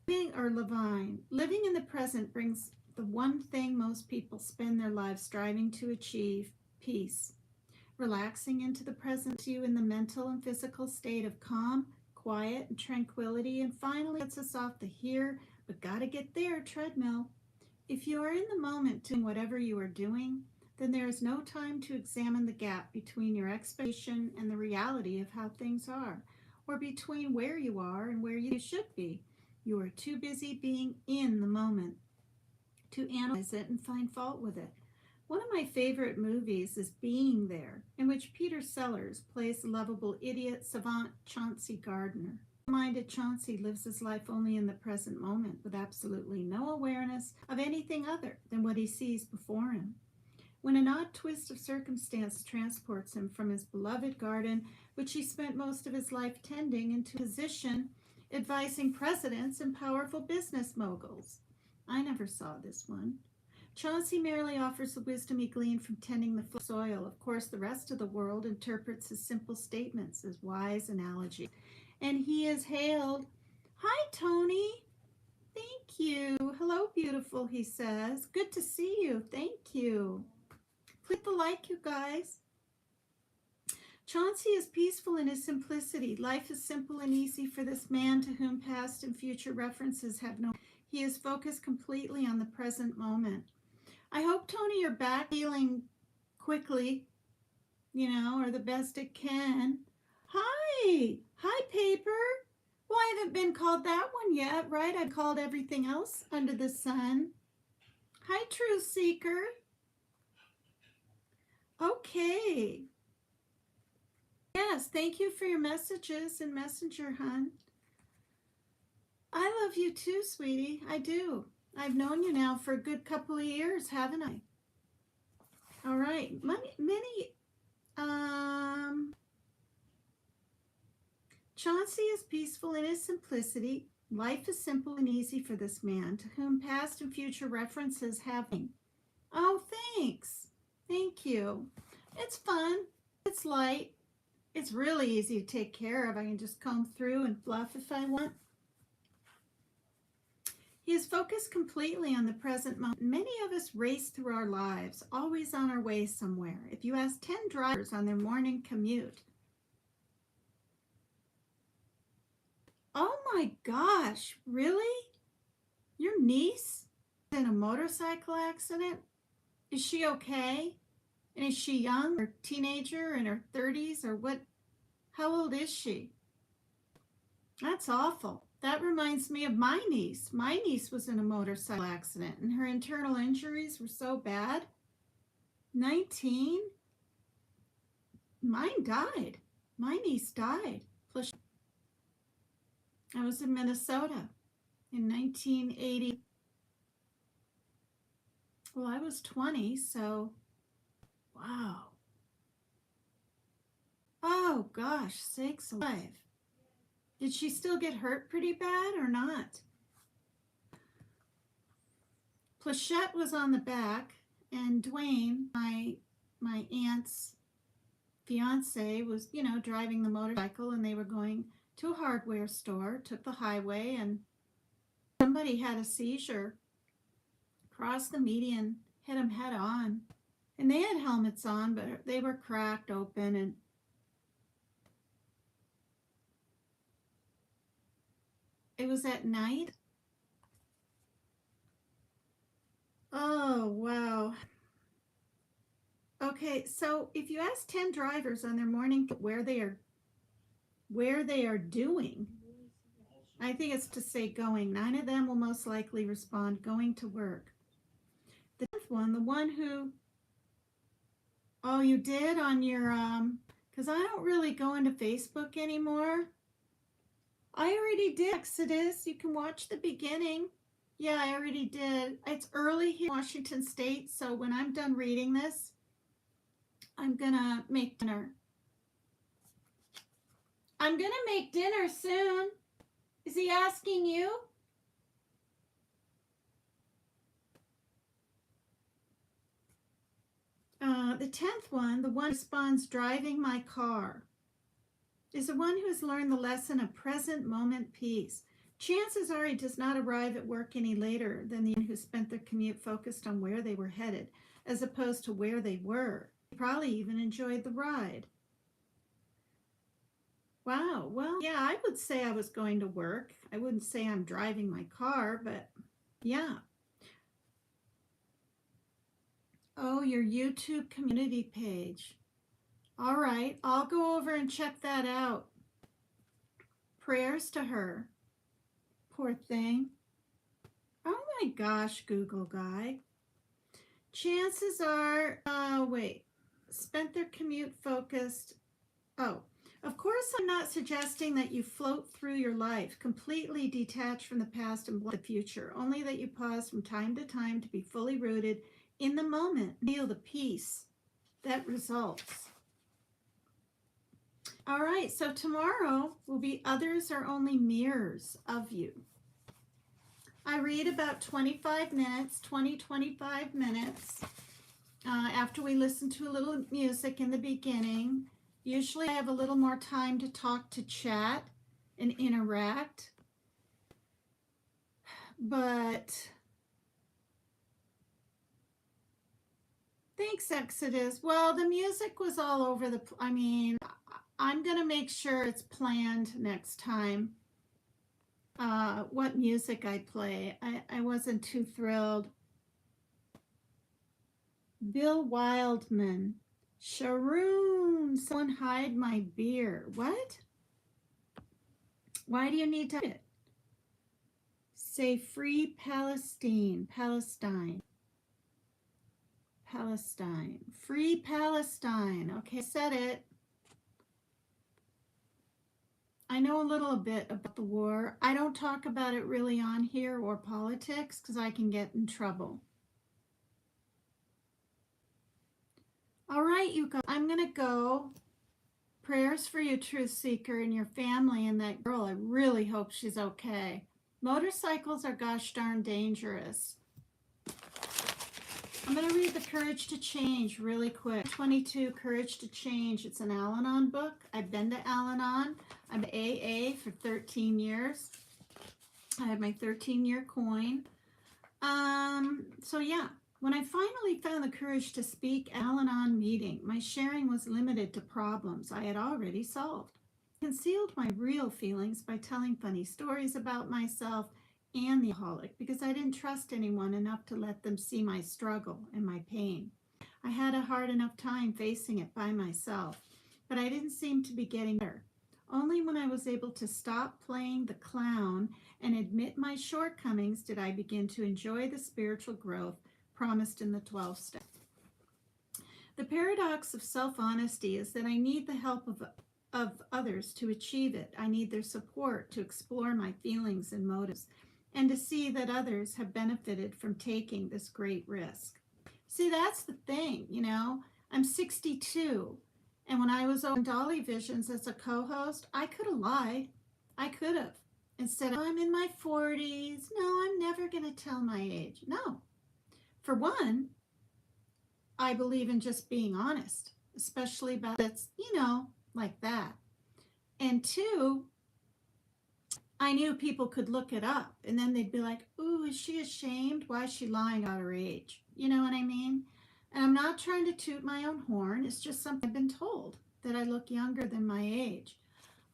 Living in the present brings the one thing most people spend their lives striving to achieve, peace. Relaxing into the present you in the mental and physical state of calm, quiet, and tranquility, and finally gets us off the here, but gotta get there treadmill. If you are in the moment doing whatever you are doing, then there is no time to examine the gap between your expectation and the reality of how things are, or between where you are and where you should be. You are too busy being in the moment to analyze it and find fault with it. One of my favorite movies is Being There, in which Peter Sellers plays the lovable idiot savant Chauncey Gardner. Minded Chauncey lives his life only in the present moment with absolutely no awareness of anything other than what he sees before him. When an odd twist of circumstance transports him from his beloved garden, which he spent most of his life tending, into a position advising presidents and powerful business moguls. I never saw this one. Chauncey merely offers the wisdom he gleaned from tending the soil. Of course, the rest of the world interprets his simple statements as wise analogies. And he is hailed. Hi, Tony. Thank you. Hello, beautiful, he says. Good to see you. Thank you. Click the like, you guys. Chauncey is peaceful in his simplicity. Life is simple and easy for this man to whom past and future references have no. He is focused completely on the present moment. I hope, Tony, you're back healing quickly, or the best it can. Hi. Hi, Paper. Well, I haven't been called that one yet, right? I've called everything else under the sun. Hi, Truth Seeker. Okay. Yes, thank you for your messages in Messenger, hon. I love you too, sweetie. I do. I've known you now for a good couple of years, haven't I? All right. Chauncey is peaceful in his simplicity. Life is simple and easy for this man, to whom past and future references have. Oh, thanks. Thank you. It's fun. It's light. It's really easy to take care of. I can just comb through and fluff if I want. He is focused completely on the present moment. Many of us race through our lives, always on our way somewhere. If you ask 10 drivers on their morning commute, oh my gosh, really? Your niece in a motorcycle accident? Is she okay? And is she young or teenager in her 30s or what? How old is she? That's awful. That reminds me of my niece. My niece was in a motorcycle accident and her internal injuries were so bad. 19? Mine died. My niece died. Plus, I was in Minnesota in 1980. Well, I was 20, so wow. Oh gosh, sakes alive. Did she still get hurt pretty bad or not? Plachette was on the back, and Dwayne, my aunt's fiance, was, driving the motorcycle, and they were going to a hardware store, took the highway, and somebody had a seizure, crossed the median, hit him head on. And they had helmets on, but they were cracked open, and it was at night. Oh, wow. Okay, so if you ask 10 drivers on their morning where they are doing, I think it's to say going. 9 of them will most likely respond going to work. The 10th one, the one who, oh, you did on your, because I don't really go into Facebook anymore. I already did Exodus. You can watch the beginning. Yeah, I already did. It's early here in Washington State, so when I'm done reading this, I'm gonna make dinner. I'm gonna make dinner soon. Is he asking you? The 10th one, the one who responds driving my car, is the one who has learned the lesson of present moment peace. Chances are he does not arrive at work any later than the one who spent their commute focused on where they were headed, as opposed to where they were. He probably even enjoyed the ride. Wow, well, yeah, I would say I was going to work. I wouldn't say I'm driving my car, but yeah. Oh, your YouTube community page. All right, I'll go over and check that out. Prayers to her. Poor thing. Oh my gosh, Google guy. Chances are, wait, spent their commute focused. Oh, of course, I'm not suggesting that you float through your life completely detached from the past and the future, only that you pause from time to time to be fully rooted in the moment, feel the peace that results. All right, so tomorrow will be Others Are Only Mirrors of You. I read about 25 minutes, 25 minutes after we listen to a little music in the beginning. Usually I have a little more time to talk, to chat and interact. But thanks, Exodus. Well, the music was all over the, I'm going to make sure it's planned next time. What music I play. I wasn't too thrilled. Bill Wildman. Sharoon, someone hide my beer. What? Why do you need to it? Say free Palestine. Palestine. Palestine. Free Palestine. Okay, said it. I know a little bit about the war. I don't talk about it really on here or politics because I can get in trouble. All right, you guys, I'm going to go. Prayers for you, truth seeker, and your family and that girl. I really hope she's okay. Motorcycles are gosh darn dangerous. I'm going to read The Courage to Change really quick. 22, Courage to Change. It's an Al-Anon book. I've been to Al-Anon. I'm AA for 13 years. I have my 13-year coin. So yeah, when I finally found the courage to speak at Al-Anon meeting, my sharing was limited to problems I had already solved. I concealed my real feelings by telling funny stories about myself and the alcoholic because I didn't trust anyone enough to let them see my struggle and my pain. I had a hard enough time facing it by myself, but I didn't seem to be getting better. Only when I was able to stop playing the clown and admit my shortcomings did I begin to enjoy the spiritual growth promised in the 12 steps. The paradox of self-honesty is that I need the help of others to achieve it. I need their support to explore my feelings and motives and to see that others have benefited from taking this great risk. See, that's the thing, I'm 62, and when I was on Dolly Visions as a co-host, I could have lied. I could have. Instead of, I'm in my 40s. No, I'm never going to tell my age. No. For one, I believe in just being honest, especially about that's, like that. And two, I knew people could look it up and then they'd be like, ooh, is she ashamed? Why is she lying about her age? You know what I mean? And I'm not trying to toot my own horn. It's just something I've been told that I look younger than my age.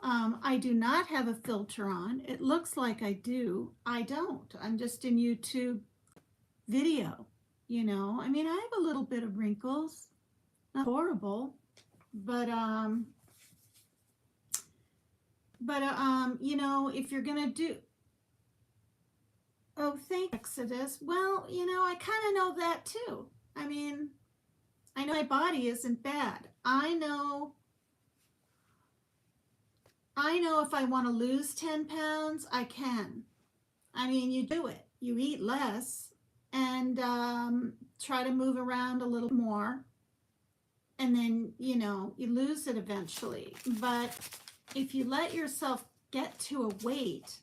I do not have a filter on. It looks like I do. I don't. I'm just in YouTube video, I mean, I have a little bit of wrinkles, not horrible, but if you're gonna do, oh, thank Exodus. Well, I kind of know that too. I mean, I know my body isn't bad. I know if I want to lose 10 pounds, I can. I mean, you do it. You eat less and try to move around a little more. And then, you lose it eventually. But if you let yourself get to a weight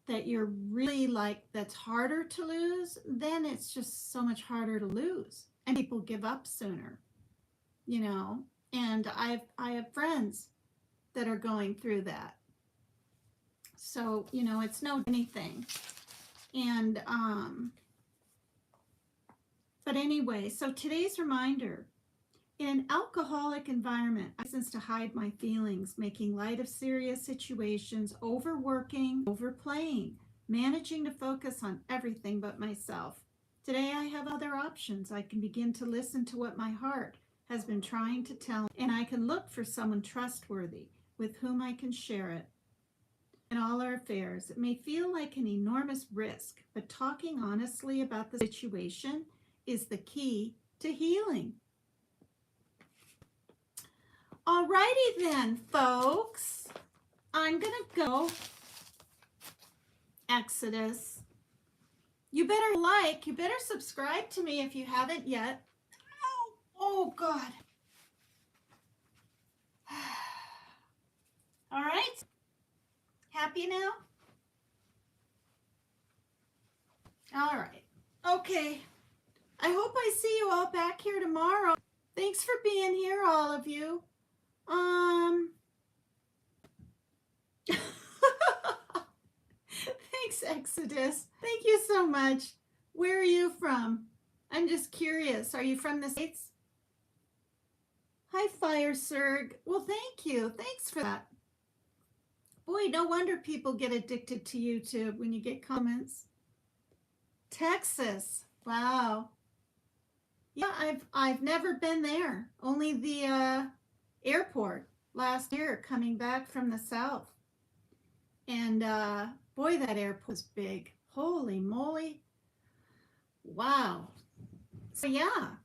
that you're really like, that's harder to lose, then it's just so much harder to lose. And people give up sooner, and I have friends that are going through that. So, it's no anything. And, but anyway, so today's reminder, in an alcoholic environment, I license to hide my feelings, making light of serious situations, overworking, overplaying, managing to focus on everything but myself. Today I have other options. I can begin to listen to what my heart has been trying to tell me, and I can look for someone trustworthy with whom I can share it. In all our affairs, it may feel like an enormous risk, but talking honestly about the situation is the key to healing. Alrighty then, folks. I'm gonna go. Exodus. You better subscribe to me if you haven't yet. Oh God. All right. Happy now? All right. Okay. I hope I see you all back here tomorrow. Thanks for being here, all of you. Thanks, Exodus. Thank you so much. Where are you from? I'm just curious. Are you from the States? Hi, Fire Surg. Well, thank you. Thanks for that. Boy, no wonder people get addicted to YouTube when you get comments. Texas. Wow. Yeah, I've never been there. Only the airport last year coming back from the south. And boy, that airport was big. Holy moly. Wow. So yeah.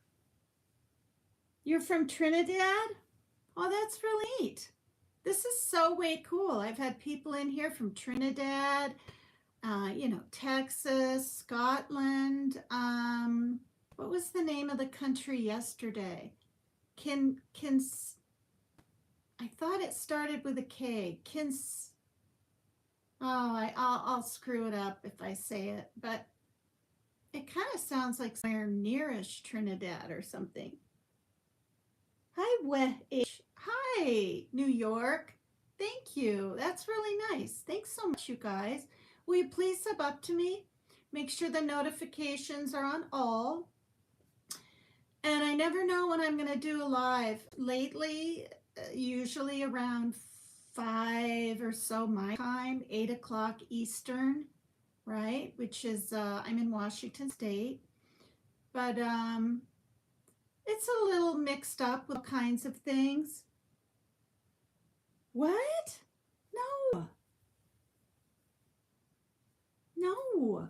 You're from Trinidad? Oh, that's really neat. This is so way cool. I've had people in here from Trinidad, Texas, Scotland. What was the name of the country yesterday? I thought it started with a K. I'll screw it up if I say it, but it kind of sounds like somewhere nearish Trinidad or something. Hi, Hi, New York. Thank you. That's really nice. Thanks so much, you guys. Will you please sub up to me? Make sure the notifications are on all. And I never know when I'm going to do a live. Lately, usually around 5 or so my time, 8 o'clock Eastern. right? Which is, I'm in Washington State, but it's a little mixed up with all kinds of things. What? No, no,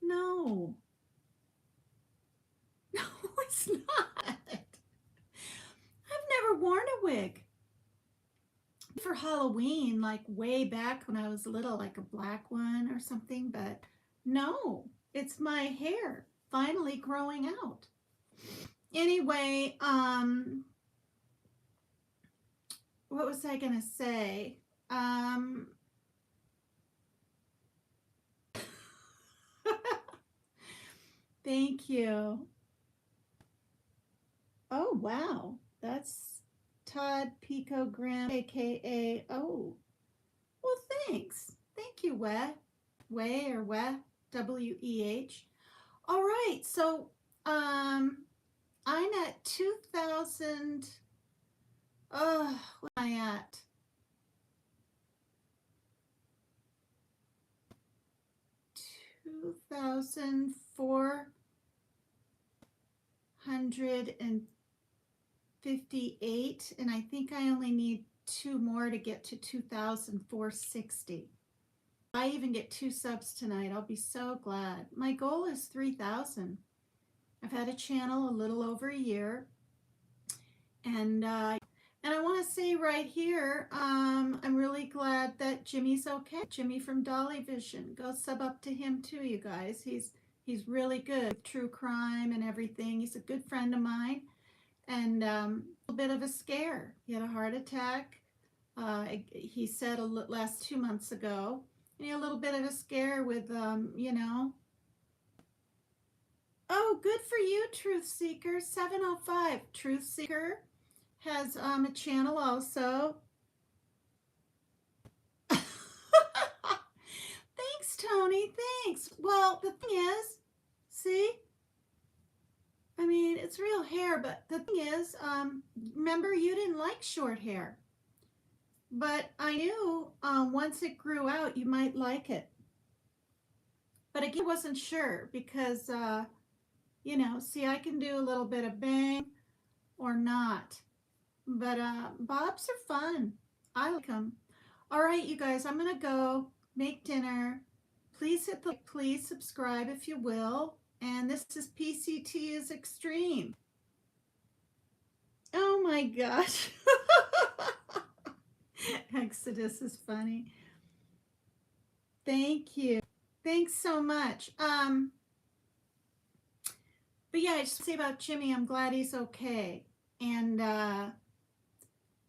no, no, it's not. I've never worn a wig for Halloween, like way back when I was little, like a black one or something, but no, it's my hair finally growing out. Anyway, what was I gonna say? Um, thank you. Oh wow, that's Todd Pico Graham, aka oh. Well, thanks. Thank you, Way or Weh. All right, so um, I'm at 2,000. What am I at? 2,458, and I think I only need two more to get to 2,460. I even get 2 subs tonight. I'll be so glad. My goal is 3,000. I've had a channel a little over a year, and I want to say right here, I'm really glad that Jimmy's okay. Jimmy from Dolly Vision. Go sub up to him too, you guys. He's really good with true crime and everything. He's a good friend of mine, and a little bit of a scare. He had a heart attack. He said last 2 months ago. And he had a little bit of a scare with, Oh, good for you, Truth Seeker. 705. Truth Seeker has a channel also. Thanks, Tony. Thanks. Well, the thing is, see, I mean, it's real hair, but the thing is, remember you didn't like short hair. But I knew once it grew out, you might like it. But again, I wasn't sure because, see, I can do a little bit of bang or not. But bobs are fun. I like them. All right, you guys, I'm going to go make dinner. Please hit the like, please subscribe if you will. And this is PCT is Extreme. Oh my gosh. Exodus is funny. Thank you. Thanks so much. But yeah, I just say about Jimmy, I'm glad he's okay. And I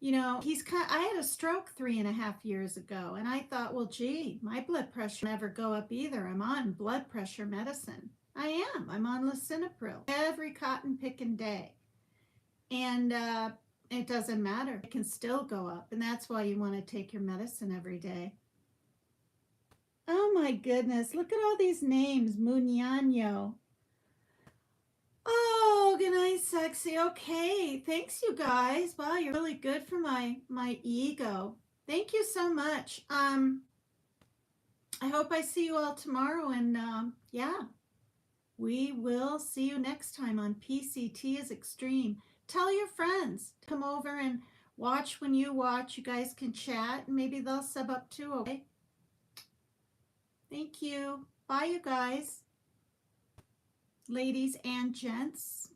had a stroke 3.5 years ago, and I thought, well, gee, my blood pressure never go up either. I'm on blood pressure medicine. I am. I'm on lisinopril every cotton picking day, and it doesn't matter. It can still go up, and that's why you want to take your medicine every day. Oh my goodness! Look at all these names, Muñaño. Oh, good night, sexy. Okay, thanks, you guys. Wow, you're really good for my ego. Thank you so much. I hope I see you all tomorrow, and yeah, we will see you next time on PCT is Extreme. Tell your friends to come over and watch when you watch. You guys can chat, and maybe they'll sub up too. Okay. Thank you. Bye, you guys, ladies and gents.